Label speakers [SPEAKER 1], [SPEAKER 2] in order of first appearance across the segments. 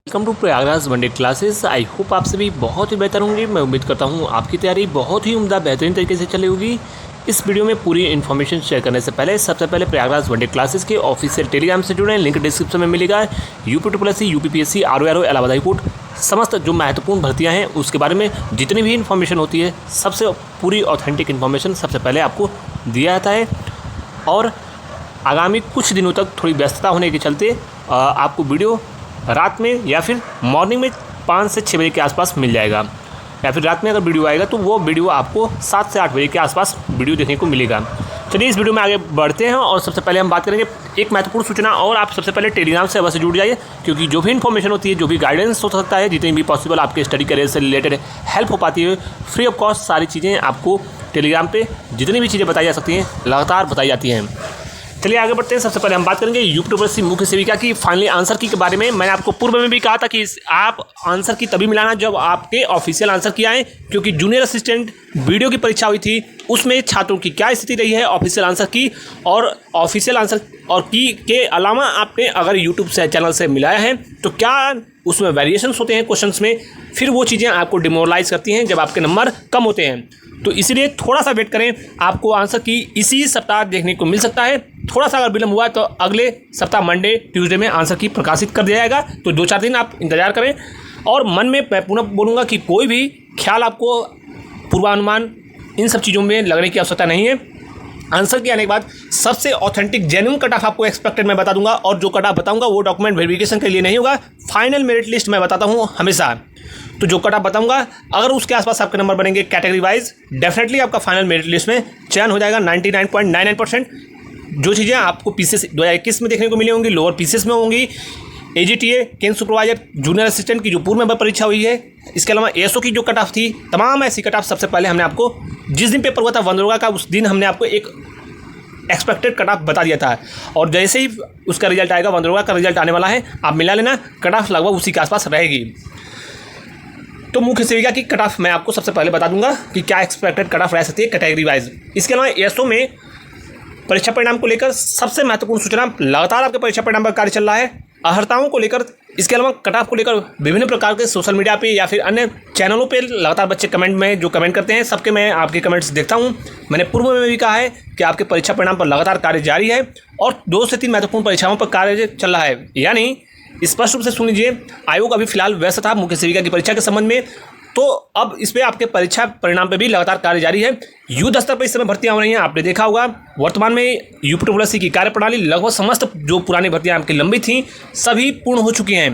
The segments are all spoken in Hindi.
[SPEAKER 1] Welcome to Prayagraj one day classes. I hope आप सभी बहुत ही बेहतर होंगे। मैं उम्मीद करता हूँ आपकी तैयारी बहुत ही उम्दा बेहतरीन तरीके से चली होगी। इस वीडियो में पूरी इन्फॉर्मेशन शेयर करने से पहले सबसे पहले प्रयागराज वनडे क्लासेस के ऑफिशियल टेलीग्राम से जुड़े, लिंक डिस्क्रिप्शन में मिलेगा। UP UPPSC RO Allahabad high court समस्त जो महत्वपूर्ण भर्तियाँ हैं उसके बारे में जितनी भी इन्फॉर्मेशन होती है सबसे पूरी ऑथेंटिक इन्फॉर्मेशन सबसे पहले आपको दिया जाता है। और आगामी कुछ दिनों तक थोड़ी व्यस्तता होने के चलते आपको वीडियो रात में या फिर मॉर्निंग में 5 से 6 बजे के आसपास मिल जाएगा, या फिर रात में अगर वीडियो आएगा तो वो वीडियो आपको 7 से 8 बजे के आसपास वीडियो देखने को मिलेगा। चलिए इस वीडियो में आगे बढ़ते हैं और सबसे पहले हम बात करेंगे एक महत्वपूर्ण सूचना। और आप सबसे पहले टेलीग्राम से अवश्य जुड़ जाइए, क्योंकि जो भी इन्फॉर्मेशन होती है, जो भी गाइडेंस हो सकता है, जितनी भी पॉसिबल आपके स्टडी करियर से रिलेटेड हेल्प हो पाती है, फ्री ऑफ कॉस्ट सारी चीज़ें आपको टेलीग्राम पे जितनी भी चीज़ें बताई जा सकती हैं लगातार बताई जाती हैं। चलिए आगे बढ़ते हैं। सबसे पहले हम बात करेंगे यूपी मुख्य सेविका की फाइनली आंसर की के बारे में। मैंने आपको पूर्व में भी कहा था कि आप आंसर की तभी मिलाना जब आपके ऑफिशियल आंसर की आए, क्योंकि जूनियर असिस्टेंट वीडियो की परीक्षा हुई थी उसमें छात्रों की क्या स्थिति रही है ऑफिशियल आंसर की और ऑफिशियल आंसर और की के अलावा आपने अगर यूट्यूब से चैनल से मिलाया है तो क्या उसमें वेरिएशंस होते हैं क्वेश्चंस में, फिर वो चीज़ें आपको डिमोरलाइज करती हैं जब आपके नंबर कम होते हैं। तो इसीलिए थोड़ा सा वेट करें, आपको आंसर की इसी सप्ताह देखने को मिल सकता है। थोड़ा सा अगर विलम्ब हुआ तो अगले सप्ताह मंडे ट्यूसडे में आंसर की प्रकाशित कर दिया जाएगा, तो 2-4 दिन आप इंतजार करें। और मन में मैं पुनः बोलूँगा कि कोई भी ख्याल आपको पूर्वानुमान इन सब चीज़ों में लगने की आवश्यकता नहीं है। आंसर के आने के बाद सबसे ऑथेंटिक जेन्युइन कट ऑफ आपको एक्सपेक्टेड मैं बता दूंगा, और जो कट ऑफ बताऊंगा वो डॉक्यूमेंट वेरिफिकेशन के लिए नहीं होगा। फाइनल मेरिट लिस्ट मैं बताता हूँ हमेशा, तो जो कट ऑफ बताऊंगा अगर उसके आसपास आपके नंबर बनेंगे कैटेगरी वाइज, डेफिनेटली आपका फाइनल मेरिट लिस्ट में चयन हो जाएगा 99.99%। जो चीज़ें आपको पीसीएस 2021 में देखने को मिली होंगी लोअर पीसीएस में होंगी, एजीटीए केंद्र सुपरवाइजर जूनियर असिस्टेंट की जो पूर्व में परीक्षा हुई है, इसके अलावा एएसओ की जो कट ऑफ थी, तमाम ऐसी कट ऑफ सबसे पहले हमने आपको जिस दिन पेपर हुआ था वनरोगा का उस दिन हमने आपको एक एक्सपेक्टेड कट ऑफ बता दिया था। और जैसे ही उसका रिजल्ट आएगा, वनरोगा का रिजल्ट आने वाला है, आप मिला लेना, कट ऑफ लगभग उसी के आसपास रहेगी। तो मुख्य सेविका की कट ऑफ मैं आपको सबसे पहले बता दूंगा कि क्या एक्सपेक्टेड कट ऑफ रह सकती है कैटेगरी वाइज। इसके अलावा एएसओ में परीक्षा परिणाम को लेकर सबसे महत्वपूर्ण सूचना, लगातार आपके परीक्षा परिणाम पर कार्य चल रहा है अर्हताओं को लेकर। इसके अलावा कट ऑफ को लेकर विभिन्न प्रकार के सोशल मीडिया पे या फिर अन्य चैनलों पे लगातार बच्चे कमेंट में जो कमेंट करते हैं, सबके मैं आपके कमेंट्स देखता हूं। मैंने पूर्व में भी कहा है कि आपके परीक्षा परिणाम पर लगातार कार्य जारी है और 2 से 3 महत्वपूर्ण परीक्षाओं पर कार्य चल रहा है। यानी स्पष्ट रूप से सुन लीजिए, आयोग अभी फिलहाल व्यस्त था मुख्य सेविका की परीक्षा के संबंध में, तो अब इस पर आपके परीक्षा परिणाम पे भी लगातार कार्य जारी है। युद्ध स्तर पर इस समय भर्तियां हो रही हैं। आपने देखा होगा वर्तमान में यूपी की कार्यप्रणाली लगभग समस्त जो पुरानी भर्तियां आपकी लंबी थी सभी पूर्ण हो चुकी हैं,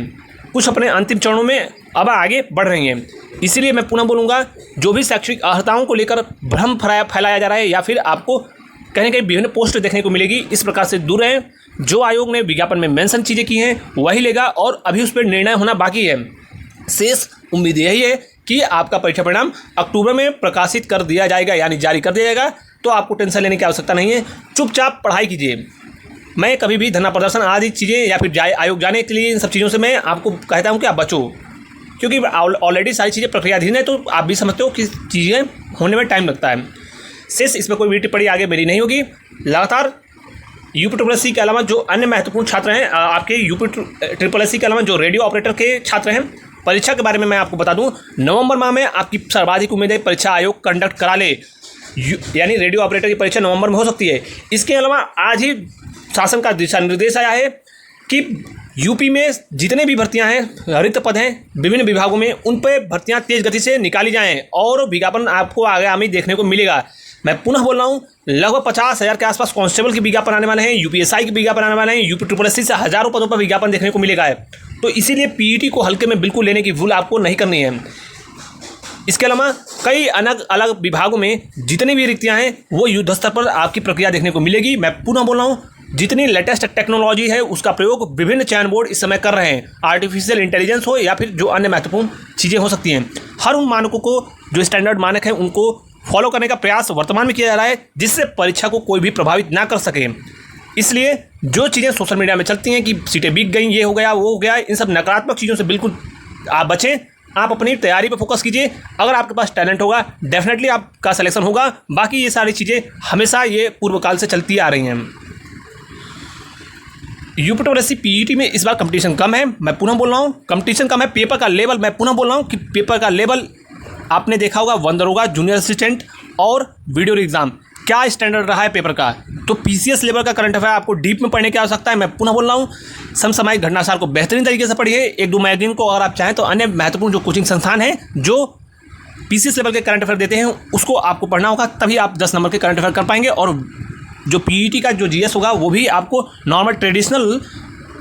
[SPEAKER 1] कुछ अपने अंतिम चरणों में अब आगे बढ़ रही हैं। इसीलिए मैं पुनः बोलूँगा, जो भी शैक्षिक अर्हताओं को लेकर भ्रम फैलाया जा रहा है या फिर आपको कहीं कहीं विभिन्न पोस्ट देखने को मिलेगी, इस प्रकार से दूर रहें। जो आयोग ने विज्ञापन में मेंशन चीज़ें की हैं वही लेगा और अभी उस पर निर्णय होना बाकी है। शेष उम्मीद यही है कि आपका परीक्षा परिणाम अक्टूबर में प्रकाशित कर दिया जाएगा, यानी जारी कर दिया जाएगा। तो आपको टेंशन लेने की आवश्यकता नहीं है, चुपचाप पढ़ाई कीजिए। मैं कभी भी धरना प्रदर्शन आदि चीज़ें या फिर आयोग जाने के लिए इन सब चीज़ों से मैं आपको कहता हूँ कि आप बचो, क्योंकि ऑलरेडी सारी चीज़ें प्रक्रियाधीन है, तो आप भी समझते हो कि चीज़ें होने में टाइम लगता है। शेष इसमें कोई भी टिप्पणी आगे मेरी नहीं होगी। लगातार यूपी के अलावा जो अन्य महत्वपूर्ण छात्र हैं, आपके यूपी के अलावा जो रेडियो ऑपरेटर के छात्र हैं, परीक्षा के बारे में मैं आपको बता दूं, नवंबर माह में आपकी सर्वाधिक उम्मीद है परीक्षा आयोग कंडक्ट करा ले, यानी रेडियो ऑपरेटर की परीक्षा नवंबर में हो सकती है। इसके अलावा आज ही शासन का दिशा निर्देश आया है कि यूपी में जितने भी भर्तियां हैं, रिक्त पद हैं विभिन्न विभागों में, उन पर भर्तियां तेज गति से निकाली जाएं और विज्ञापन आपको आगामी देखने को मिलेगा। मैं पुनः बोल रहा हूँ, लगभग 50,000 के आसपास कांस्टेबल के विज्ञापन आने वाले हैं, यूपीएसआई के विज्ञापन आने वाले हैं, यूपी से हज़ारों पदों पर विज्ञापन देखने को मिलेगा। तो इसीलिए पीईटी को हल्के में बिल्कुल लेने की भूल आपको नहीं करनी है। इसके अलावा कई अलग अलग विभागों में जितनी भी रिक्तियाँ हैं वो युद्ध स्तर पर आपकी प्रक्रिया देखने को मिलेगी। मैं पुनः बोल रहा हूँ, जितनी लेटेस्ट टेक्नोलॉजी है उसका प्रयोग विभिन्न चयन बोर्ड इस समय कर रहे हैं, आर्टिफिशियल इंटेलिजेंस हो या फिर जो अन्य महत्वपूर्ण चीज़ें हो सकती हैं। हर उन मानकों को, जो स्टैंडर्ड मानक हैं, उनको फॉलो करने का प्रयास वर्तमान में किया जा रहा है, जिससे परीक्षा को कोई भी प्रभावित ना कर सके। इसलिए जो चीज़ें सोशल मीडिया में चलती हैं कि सीटें बिक गई, ये हो गया, वो हो गया, इन सब नकारात्मक चीज़ों से बिल्कुल आप बचें। आप अपनी तैयारी पर फोकस कीजिए। अगर आपके पास टैलेंट होगा डेफिनेटली आपका सिलेक्शन होगा। बाकी ये सारी चीज़ें हमेशा ये पूर्व काल से चलती आ रही हैं। यूपीएससी पीईटी में इस बार कंपटीशन कम है, मैं पुनः बोल रहा हूँ कंपटीशन कम है। पेपर का लेवल, मैं पुनः बोल रहा हूँ कि पेपर का लेवल आपने देखा होगा, वन दरोगा, जूनियर असिस्टेंट और वीडियो एग्जाम, क्या स्टैंडर्ड रहा है पेपर का। तो पीसीएस लेवल का करंट अफेयर आपको डीप में पढ़ने की आवश्यकता है। मैं पुनः बोल रहा हूँ, समसामयिक घटनासार को बेहतरीन तरीके से पढ़िए। एक दो मैगजीन को अगर आप चाहें तो अन्य महत्वपूर्ण जो कोचिंग संस्थान हैं जो पीसीएस लेवल के करंट अफेयर देते हैं उसको आपको पढ़ना होगा, तभी आप 10 नंबर के करंट अफेयर कर पाएंगे। और जो पीईटी का जो जीएस होगा वो भी आपको नॉर्मल ट्रेडिशनल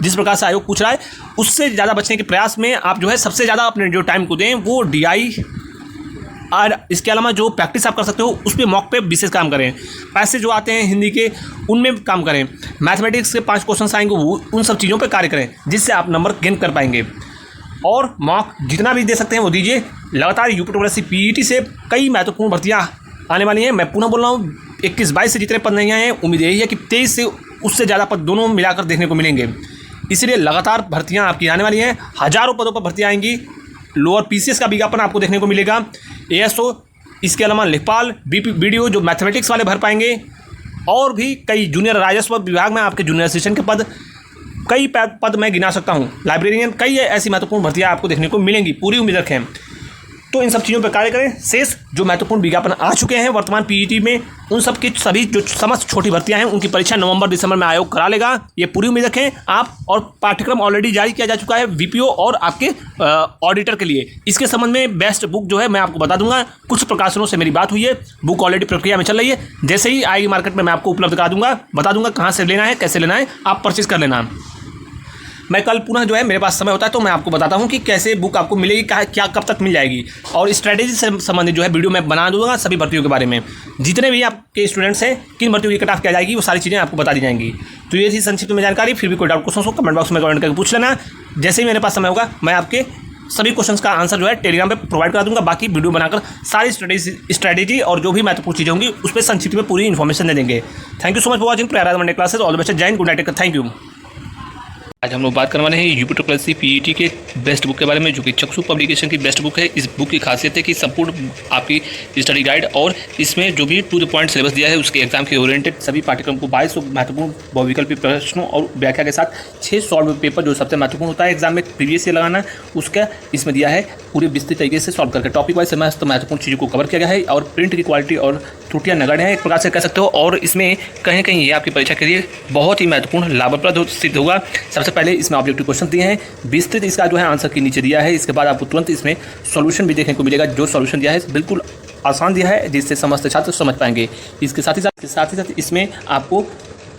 [SPEAKER 1] जिस प्रकार से आयोग पूछ रहा है उससे ज़्यादा बचने के प्रयास में आप जो है सबसे ज़्यादा अपने जो टाइम को दें वो डीआई और इसके अलावा जो प्रैक्टिस आप कर सकते हो उस पर मॉक पे विशेष काम करें। पैसे जो आते हैं हिंदी के उनमें काम करें। मैथमेटिक्स के 5 क्वेश्चन आएंगे वो उन सब चीज़ों पे कार्य करें जिससे आप नंबर गेन कर पाएंगे। और मॉक जितना भी दे सकते हैं वो दीजिए। लगातार यूपीएससी पीईटी से कई महत्वपूर्ण भर्तियाँ आने वाली हैं। मैं पुनः बोल रहा हूँ 21-22 से जितने पद नहीं आए हैं उम्मीद यही है कि 23 से उससे ज़्यादा पद दोनों मिलाकर देखने को मिलेंगे। इसलिए लगातार भर्तियाँ आपकी आने वाली हैं, हज़ारों पदों पर भर्तियाँ आएंगी। लोअर पीसीएस का विज्ञापन आपको देखने को मिलेगा, एएसओ, इसके अलावा लेखपाल, बीडीओ जो मैथमेटिक्स वाले भर पाएंगे, और भी कई जूनियर राजस्व विभाग में आपके जूनियर असिस्टेंट के पद, कई पद मैं गिना सकता हूँ, लाइब्रेरियन, कई ऐसी महत्वपूर्ण भर्तियाँ आपको देखने को मिलेंगी, पूरी उम्मीद रखें। तो इन सब चीज़ों पर कार्य करें। शेष जो महत्वपूर्ण विज्ञापन आ चुके हैं वर्तमान पीईटी में उन सब की सभी जो समस्त छोटी भर्तियां हैं उनकी परीक्षा नवंबर-दिसंबर में आयोग करा लेगा, ये पूरी उम्मीद रखें आप। और पाठ्यक्रम ऑलरेडी जारी किया जा चुका है वीपीओ और आपके ऑडिटर के लिए। इसके संबंध में बेस्ट बुक जो है मैं आपको बता दूंगा, कुछ प्रकाशनों से मेरी बात हुई है, बुक ऑलरेडी प्रक्रिया में चल रही है। जैसे ही आएगी मार्केट में मैं आपको उपलब्ध करा दूंगा, बता दूंगा कहाँ से लेना है, कैसे लेना है, आप परचेज कर लेना। मैं कल पुनः जो है मेरे पास समय होता है तो मैं आपको बताता हूँ कि कैसे बुक आपको मिलेगी, क्या कब तक मिल जाएगी, और स्ट्रैटेजी से संबंधित जो है वीडियो मैं बना दूंगा सभी भर्तियों के बारे में। जितने भी आपके स्टूडेंट्स हैं किन भर्तियों की कट ऑफ क्या जाएगी वो सारी चीज़ें आपको बता दी जाएंगी। तो ये थी संक्षिप्त में जानकारी। फिर भी कोई डाउट क्वेश्चन हो कमेंट बॉक्स में कमेंट करके पूछ लेना। जैसे ही मेरे पास समय होगा मैं आपके सभी क्वेश्चंस का आंसर जो है टेलीग्राम पे प्रोवाइड करा दूंगा। बाकी वीडियो बनाकर सारी स्ट्रैटेजी और जो भी महत्वपूर्ण चीज़ें होंगी उस पर संक्षिप्त में पूरी इन्फॉर्मेशन दे देंगे। Thank you so much for watching Prayagraj Monday classes. All the best, जय हिंद, गुड नाइट, थैंक यू। आज हम लोग बात करने वाले हैं यूपीएससी पीईटी के बेस्ट बुक के बारे में, जो कि चक्षु पब्लिकेशन की बेस्ट बुक है। इस बुक की खासियत है कि संपूर्ण आपकी स्टडी गाइड और इसमें जो भी टू द पॉइंट सिलेबस दिया है उसके एग्जाम के ओरिएंटेड सभी पाठ्यक्रम को 22 महत्वपूर्ण बहुविकल्पी प्रश्नों और व्याख्या के साथ 6 सॉल्व पेपर जो सबसे महत्वपूर्ण होता है एग्जाम में प्रीवियस ईयर लगाना, उसका इसमें दिया है पूरी विस्तृत तरीके से सॉल्व करके टॉपिक वाइज समस्त महत्वपूर्ण चीज़ों को कवर किया गया है। और प्रिंट की क्वालिटी और त्रुटियाँ नगण्य हैं एक प्रकार से कह सकते हो। और इसमें कहीं कहीं ये आपकी परीक्षा के लिए बहुत ही महत्वपूर्ण लाभप्रद सिद्ध होगा। सबसे पहले इसमें ऑब्जेक्टिव क्वेश्चन दिए हैं, विस्तृत इसका जो है आंसर की नीचे दिया है। इसके बाद आपको तुरंत इसमें सॉल्यूशन भी देखने को मिलेगा। जो सॉल्यूशन दिया है बिल्कुल आसान दिया है जिससे समस्त छात्र समझ पाएंगे। इसके साथ ही इसमें आपको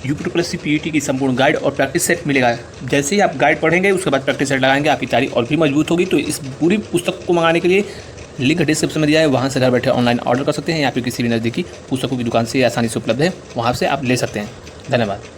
[SPEAKER 1] यूपीएससी पीईटी की संपूर्ण गाइड और प्रैक्टिस सेट मिलेगा। जैसे ही आप गाइड पढ़ेंगे उसके बाद प्रैक्टिस सेट लगाएंगे, आपकी तैयारी और भी मजबूत होगी। तो इस पूरी पुस्तक को मंगाने के लिए लिंक डिस्क्रिप्शन में दिया है, वहाँ से घर बैठे ऑनलाइन ऑर्डर कर सकते हैं या फिर किसी भी नज़दीकी पुस्तकों की दुकान से आसानी से उपलब्ध है, वहाँ से आप ले सकते हैं। धन्यवाद।